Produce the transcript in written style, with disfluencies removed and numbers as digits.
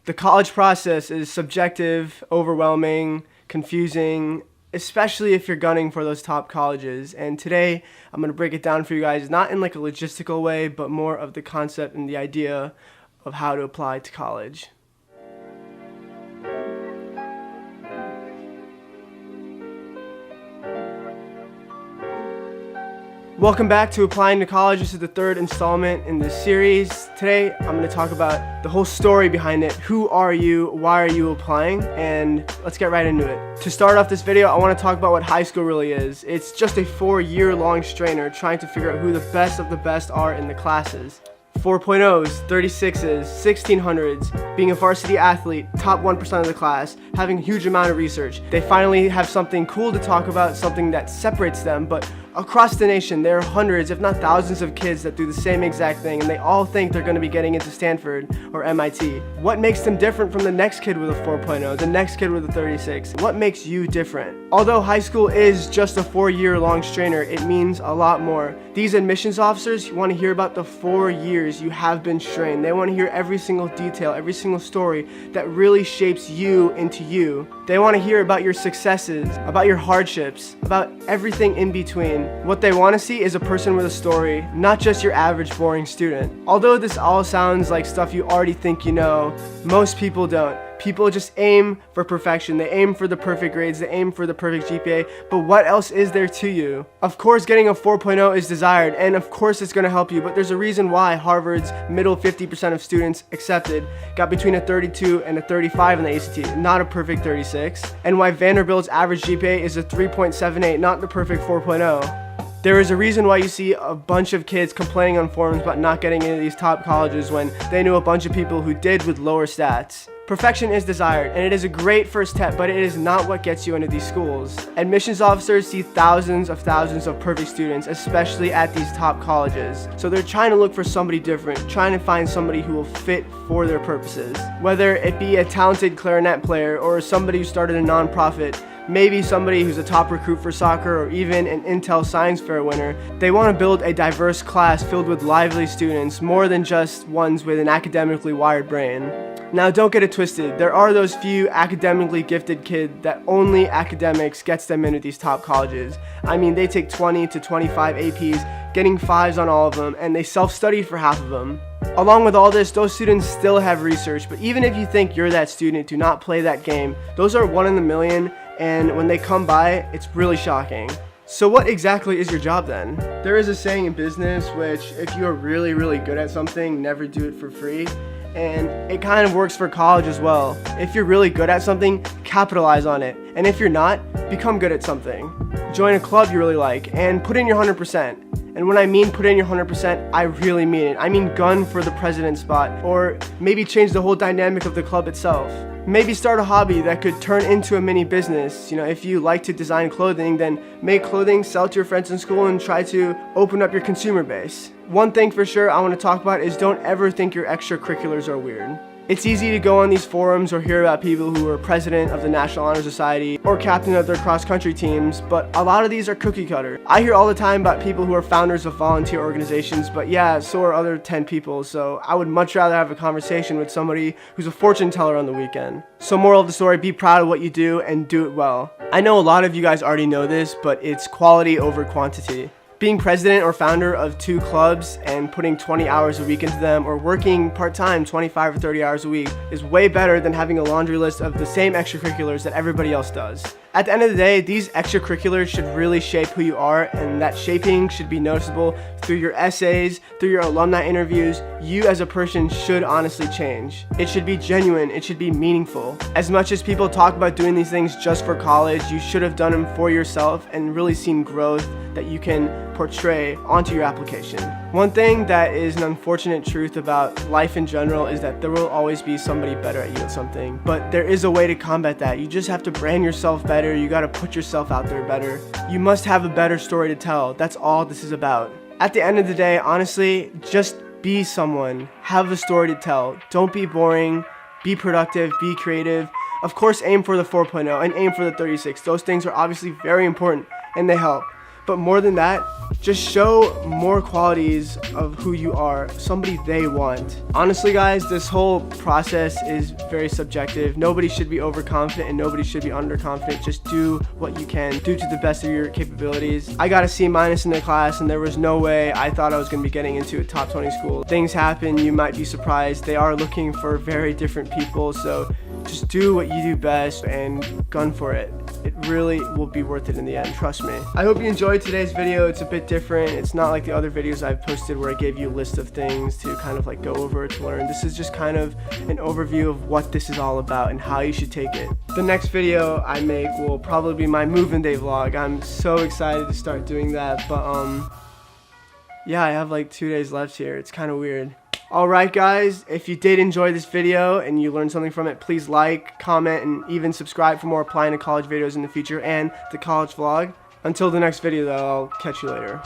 The college process is subjective, overwhelming, confusing, especially if you're gunning for those top colleges. And today, I'm going to break it down for you guys, not in like a logistical way, but more of the concept and the idea of how to apply to college. Welcome back to Applying to College. This is the third installment in this series. Today, I'm going to talk about the whole story behind it. Who are you? Why are you applying? And let's get right into it. To start off this video, I want to talk about what high school really is. It's just a 4-year-long strainer trying to figure out who the best of the best are in the classes. 4.0s, 36s, 1600s, being a varsity athlete, top 1% of the class, having a huge amount of research. They finally have something cool to talk about, something that separates them, but across the nation, there are hundreds, if not thousands of kids that do the same exact thing, and they all think they're going to be getting into Stanford or MIT. What makes them different from the next kid with a 4.0, the next kid with a 36? What makes you different? Although high school is just a 4-year-long strainer, it means a lot more. These admissions officers want to hear about the 4 years you have been strained. They want to hear every single detail, every single story that really shapes you into you. They want to hear about your successes, about your hardships, about everything in between. What they want to see is a person with a story, not just your average boring student. Although this all sounds like stuff you already think you know, most people don't. People just aim for perfection. They aim for the perfect grades. They aim for the perfect GPA. But what else is there to you? Of course, getting a 4.0 is desired, and of course it's going to help you, but there's a reason why Harvard's middle 50% of students accepted got between a 32 and a 35 in the ACT, not a perfect 36, and why Vanderbilt's average GPA is a 3.78, not the perfect 4.0. There is a reason why you see a bunch of kids complaining on forums about not getting into these top colleges when they knew a bunch of people who did with lower stats. Perfection is desired, and it is a great first step, but it is not what gets you into these schools. Admissions officers see thousands of perfect students, especially at these top colleges. So they're trying to look for somebody different, trying to find somebody who will fit for their purposes. Whether it be a talented clarinet player or somebody who started a nonprofit, maybe somebody who's a top recruit for soccer or even an Intel Science Fair winner, they want to build a diverse class filled with lively students, more than just ones with an academically wired brain. Now, don't get it twisted. There are those few academically gifted kids that only academics gets them into these top colleges. I mean, they take 20 to 25 APs, getting 5s on all of them, and they self-studied for half of them. Along with all this, those students still have research, but even if you think you're that student, do not play that game. Those are 1 in a million, and when they come by, it's really shocking. So what exactly is your job then? There is a saying in business which, if you are really, really good at something, never do it for free. And it kind of works for college as well. If you're really good at something, capitalize on it. And if you're not, become good at something. Join a club you really like and put in your 100%. And when I mean put in your 100%, I really mean it. I mean gun for the president's spot, or maybe change the whole dynamic of the club itself. Maybe start a hobby that could turn into a mini business. You know, if you like to design clothing, then make clothing, sell it to your friends in school, and try to open up your consumer base. One thing for sure I want to talk about is don't ever think your extracurriculars are weird. It's easy to go on these forums or hear about people who are president of the National Honor Society or captain of their cross-country teams, but a lot of these are cookie cutter. I hear all the time about people who are founders of volunteer organizations, but yeah, so are other 10 people, so I would much rather have a conversation with somebody who's a fortune teller on the weekend. So moral of the story, be proud of what you do and do it well. I know a lot of you guys already know this, but it's quality over quantity. Being president or founder of 2 clubs and putting 20 hours a week into them, or working part-time 25 or 30 hours a week, is way better than having a laundry list of the same extracurriculars that everybody else does. At the end of the day, these extracurriculars should really shape who you are, and that shaping should be noticeable through your essays, through your alumni interviews. You as a person should honestly change. It should be genuine, it should be meaningful. As much as people talk about doing these things just for college, you should have done them for yourself and really seen growth that you can portray onto your application. One thing that is an unfortunate truth about life in general is that there will always be somebody better at you at something, but there is a way to combat that. You just have to brand yourself better. You got to put yourself out there better. You must have a better story to tell. That's all this is about. At the end of the day, honestly, just be someone. Have a story to tell. Don't be boring. Be productive. Be creative. Of course, aim for the 4.0 and aim for the 36. Those things are obviously very important and they help. But more than that, just show more qualities of who you are, somebody they want. Honestly guys, this whole process is very subjective. Nobody should be overconfident and nobody should be underconfident. Just do what you can, do to the best of your capabilities. I got a C- in the class and there was no way I thought I was going to be getting into a top 20 school. Things happen, you might be surprised. They are looking for very different people, so just do what you do best and gun for it. It really will be worth it in the end, trust me. I hope you enjoyed today's video. It's a bit different. It's not like the other videos I've posted where I gave you a list of things to kind of like go over to learn. This is just kind of an overview of what this is all about and how you should take it. The next video I make will probably be my move-in day vlog. I'm so excited to start doing that, but yeah, I have like 2 days left here. It's kind of weird. Alright guys, if you did enjoy this video and you learned something from it, please like, comment, and even subscribe for more applying to college videos in the future and the college vlog. Until the next video though, I'll catch you later.